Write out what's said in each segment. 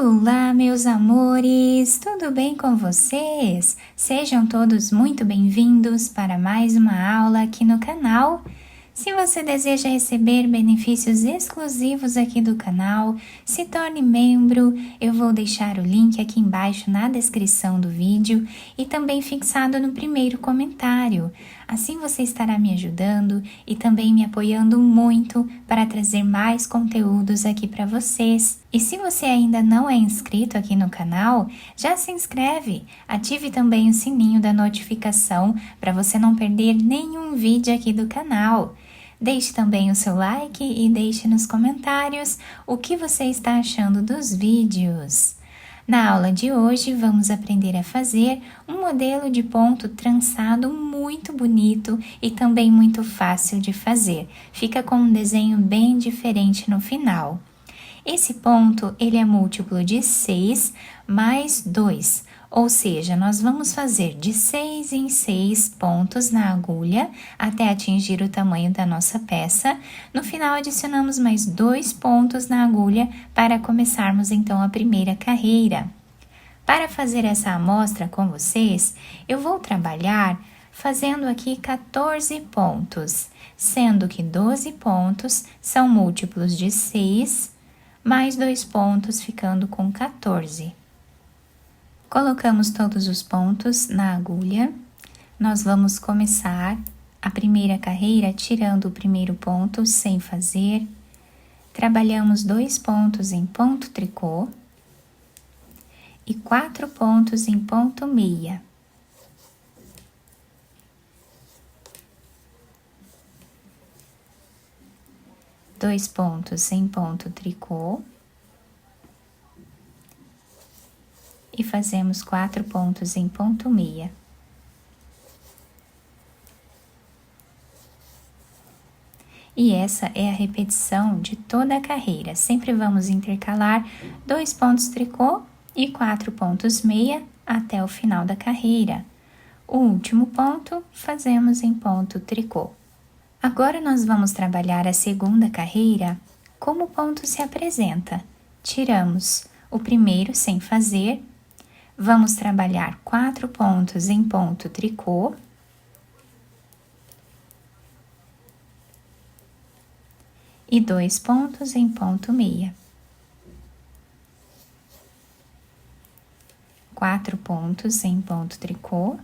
Olá, meus amores! Tudo bem com vocês? Sejam todos muito bem-vindos para mais uma aula aqui no canal. Se você deseja receber benefícios exclusivos aqui do canal, se torne membro. Eu vou deixar o link aqui embaixo na descrição do vídeo e também fixado no primeiro comentário. Assim você estará me ajudando e também me apoiando muito para trazer mais conteúdos aqui para vocês. E se você ainda não é inscrito aqui no canal, já se inscreve. Ative também o sininho da notificação para você não perder nenhum vídeo aqui do canal. Deixe também o seu like e deixe nos comentários o que você está achando dos vídeos. Na aula de hoje, vamos aprender a fazer um modelo de ponto trançado muito bonito e também muito fácil de fazer. Fica com um desenho bem diferente no final. Esse ponto, ele é múltiplo de 6 mais 2, ou seja, nós vamos fazer de 6 em 6 pontos na agulha até atingir o tamanho da nossa peça. No final, adicionamos mais 2 pontos na agulha para começarmos então a primeira carreira. Para fazer essa amostra com vocês, eu vou trabalhar fazendo aqui 14 pontos, sendo que 12 pontos são múltiplos de 6, mais 2 pontos, ficando com 14. Colocamos todos os pontos na agulha. Nós vamos começar a primeira carreira tirando o primeiro ponto sem fazer. Trabalhamos 2 pontos em ponto tricô e 4 pontos em ponto meia. Dois pontos em ponto tricô e fazemos 4 pontos em ponto meia. E essa é a repetição de toda a carreira. Sempre vamos intercalar 2 pontos tricô e 4 pontos meia até o final da carreira. O último ponto fazemos em ponto tricô. Agora nós vamos trabalhar a segunda carreira como o ponto se apresenta. Tiramos o primeiro sem fazer, vamos trabalhar 4 pontos em ponto tricô e 2 pontos em ponto meia. 4 pontos em ponto tricô.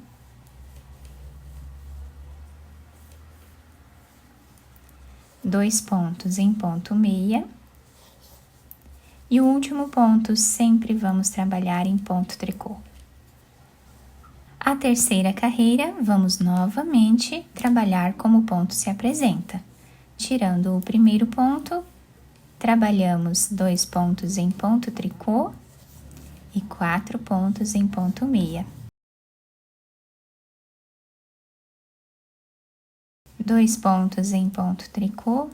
Dois pontos em ponto meia. E o último ponto sempre vamos trabalhar em ponto tricô. A terceira carreira, vamos novamente trabalhar como o ponto se apresenta. Tirando o primeiro ponto, trabalhamos 2 pontos em ponto tricô e 4 pontos em ponto meia. 2 pontos em ponto tricô,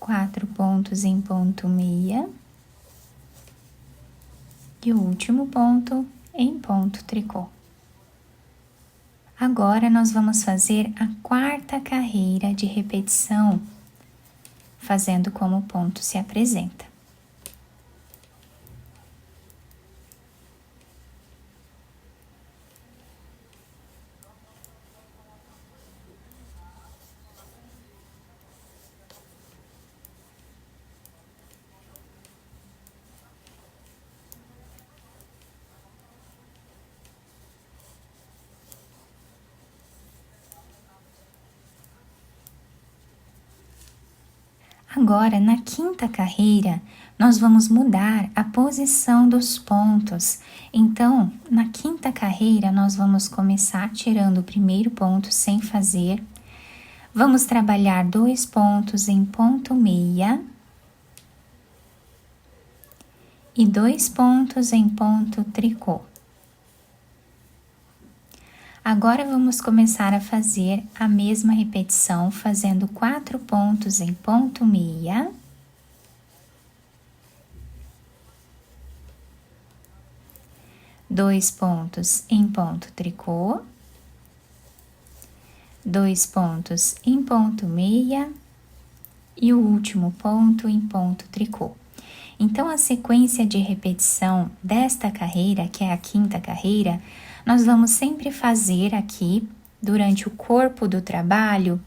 4 pontos em ponto meia e o último ponto em ponto tricô. Agora, nós vamos fazer a quarta carreira de repetição, fazendo como o ponto se apresenta. Agora, na quinta carreira, nós vamos mudar a posição dos pontos. Então, na quinta carreira, nós vamos começar tirando o primeiro ponto sem fazer. Vamos trabalhar 2 pontos em ponto meia e 2 pontos em ponto tricô. Agora, vamos começar a fazer a mesma repetição, fazendo 4 pontos em ponto meia. Dois pontos em ponto tricô. 2 pontos em ponto meia. E o último ponto em ponto tricô. Então, a sequência de repetição desta carreira, que é a quinta carreira, nós vamos sempre fazer aqui, durante o corpo do trabalho,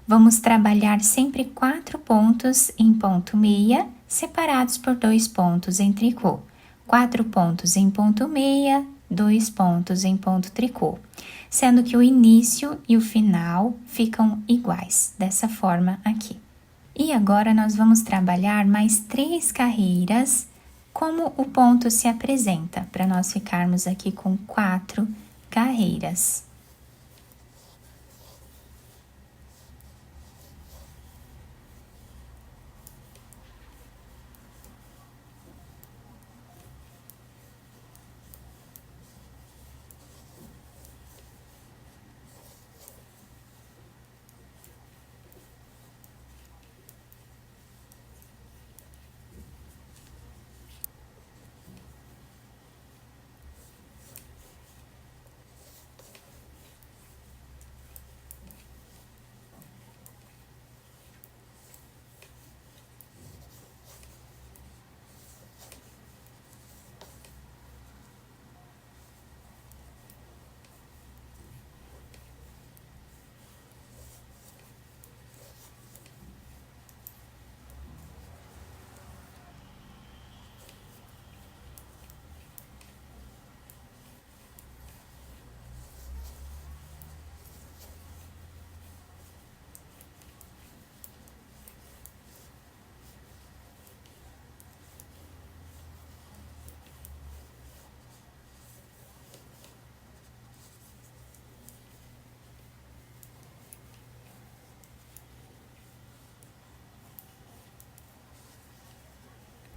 vamos trabalhar sempre 4 pontos em ponto meia, separados por 2 pontos em tricô. 4 pontos em ponto meia, 2 pontos em ponto tricô, sendo que o início e o final ficam iguais, dessa forma aqui. E agora nós vamos trabalhar mais 3 carreiras, como o ponto se apresenta, para nós ficarmos aqui com 4 carreiras.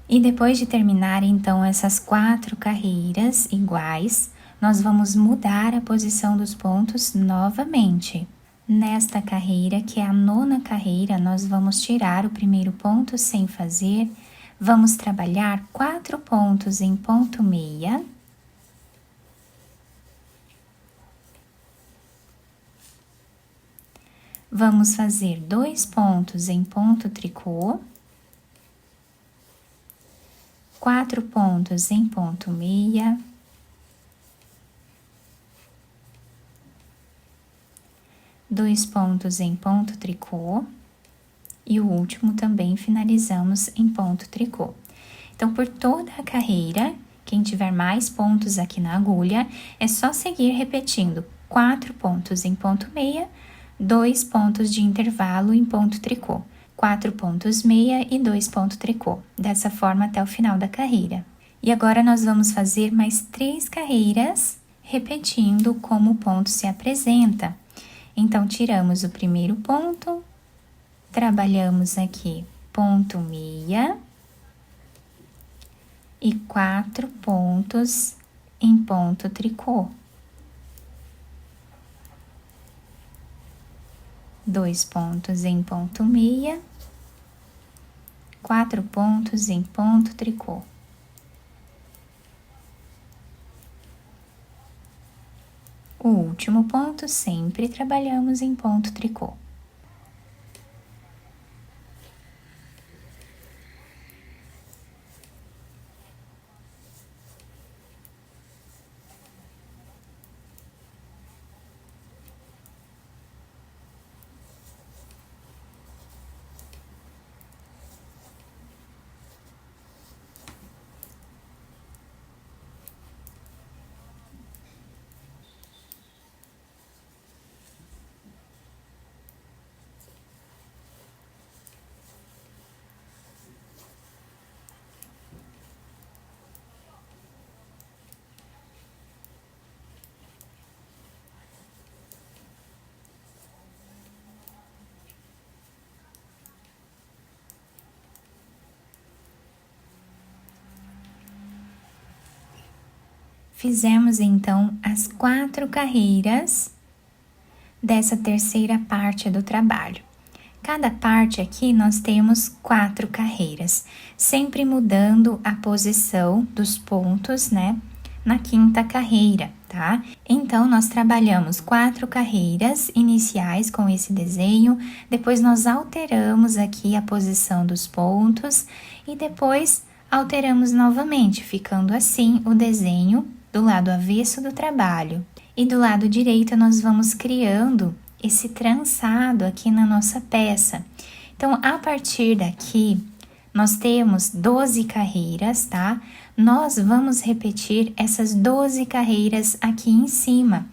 E depois de terminar, então, essas 4 carreiras iguais, nós vamos mudar a posição dos pontos novamente. Nesta carreira, que é a 9ª carreira, nós vamos tirar o primeiro ponto sem fazer, vamos trabalhar 4 pontos em ponto meia. Vamos fazer 2 pontos em ponto tricô. 4 pontos em ponto meia, 2 pontos em ponto tricô e o último também finalizamos em ponto tricô. Então, por toda a carreira, quem tiver mais pontos aqui na agulha, é só seguir repetindo 4 pontos em ponto meia, 2 pontos de intervalo em ponto tricô. 4 pontos meia e 2 pontos tricô, dessa forma até o final da carreira. E agora nós vamos fazer mais 3 carreiras, repetindo como o ponto se apresenta. Então, tiramos o primeiro ponto, trabalhamos aqui ponto meia e 4 pontos em ponto tricô. 2 pontos em ponto meia, 4 pontos em ponto tricô. O último ponto sempre trabalhamos em ponto tricô. Fizemos então as 4 carreiras dessa terceira parte do trabalho. Cada parte aqui nós temos 4 carreiras, sempre mudando a posição dos pontos, né, na quinta carreira, tá? Então, nós trabalhamos 4 carreiras iniciais com esse desenho, depois nós alteramos aqui a posição dos pontos e depois alteramos novamente, ficando assim o desenho do lado avesso do trabalho. E do lado direito nós vamos criando esse trançado aqui na nossa peça. Então, a partir daqui, nós temos 12 carreiras, tá? Nós vamos repetir essas 12 carreiras aqui em cima,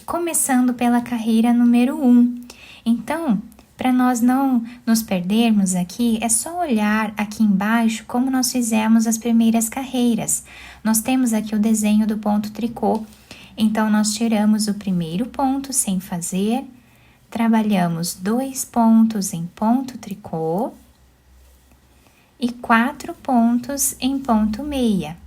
começando pela carreira número 1. Então, para nós não nos perdermos aqui, é só olhar aqui embaixo como nós fizemos as primeiras carreiras. Nós temos aqui o desenho do ponto tricô. Então, nós tiramos o primeiro ponto sem fazer, trabalhamos 2 pontos em ponto tricô e 4 pontos em ponto meia.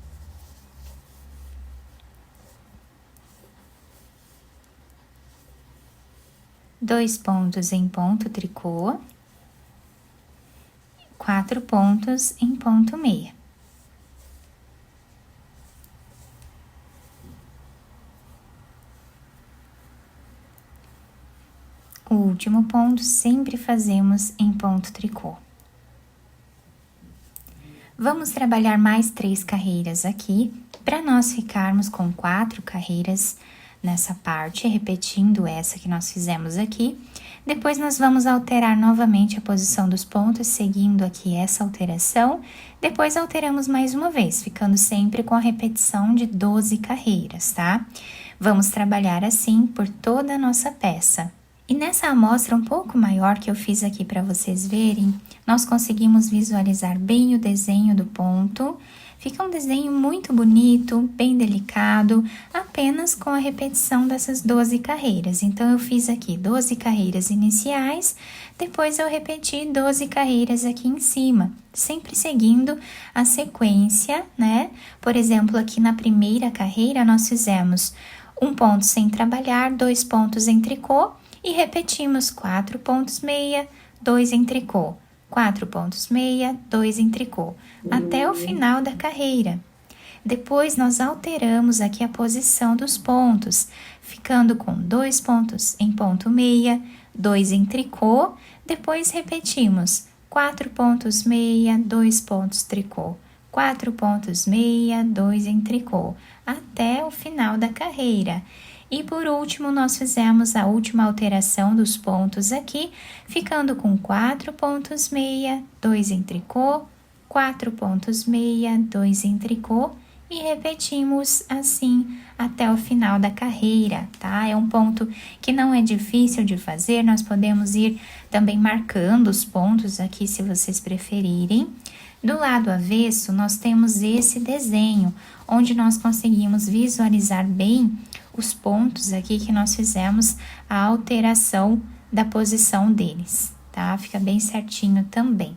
Dois pontos em ponto tricô, 4 pontos em ponto meia. O último ponto sempre fazemos em ponto tricô. Vamos trabalhar mais 3 carreiras aqui, para nós ficarmos com 4 carreiras nessa parte, repetindo essa que nós fizemos aqui. Depois nós vamos alterar novamente a posição dos pontos, seguindo aqui essa alteração. Depois alteramos mais uma vez, ficando sempre com a repetição de 12 carreiras, tá? Vamos trabalhar assim por toda a nossa peça. E nessa amostra um pouco maior que eu fiz aqui para vocês verem, nós conseguimos visualizar bem o desenho do ponto. Fica um desenho muito bonito, bem delicado, apenas com a repetição dessas 12 carreiras. Então, eu fiz aqui 12 carreiras iniciais, depois eu repeti 12 carreiras aqui em cima, sempre seguindo a sequência, né? Por exemplo, aqui na primeira carreira, nós fizemos um ponto sem trabalhar, 2 pontos em tricô e repetimos 4 pontos meia, 2 em tricô. 4 pontos meia, 2 em tricô, até o final da carreira. Depois, nós alteramos aqui a posição dos pontos, ficando com 2 pontos em ponto meia, 2 em tricô, depois repetimos 4 pontos meia, 2 pontos tricô, 4 pontos meia, 2 em tricô, até o final da carreira. E por último, nós fizemos a última alteração dos pontos aqui, ficando com 4 pontos meia, 2 em tricô, 4 pontos meia, 2 em tricô e repetimos assim até o final da carreira, tá? É um ponto que não é difícil de fazer, nós podemos ir também marcando os pontos aqui se vocês preferirem. Do lado avesso, nós temos esse desenho, onde nós conseguimos visualizar bem os pontos aqui que nós fizemos a alteração da posição deles, tá? Fica bem certinho também.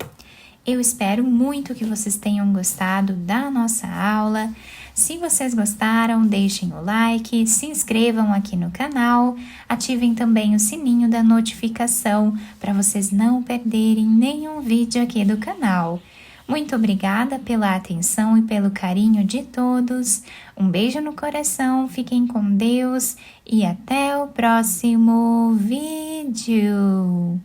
Eu espero muito que vocês tenham gostado da nossa aula. Se vocês gostaram, deixem o like, se inscrevam aqui no canal, ativem também o sininho da notificação para vocês não perderem nenhum vídeo aqui do canal. Muito obrigada pela atenção e pelo carinho de todos. Um beijo no coração, fiquem com Deus e até o próximo vídeo.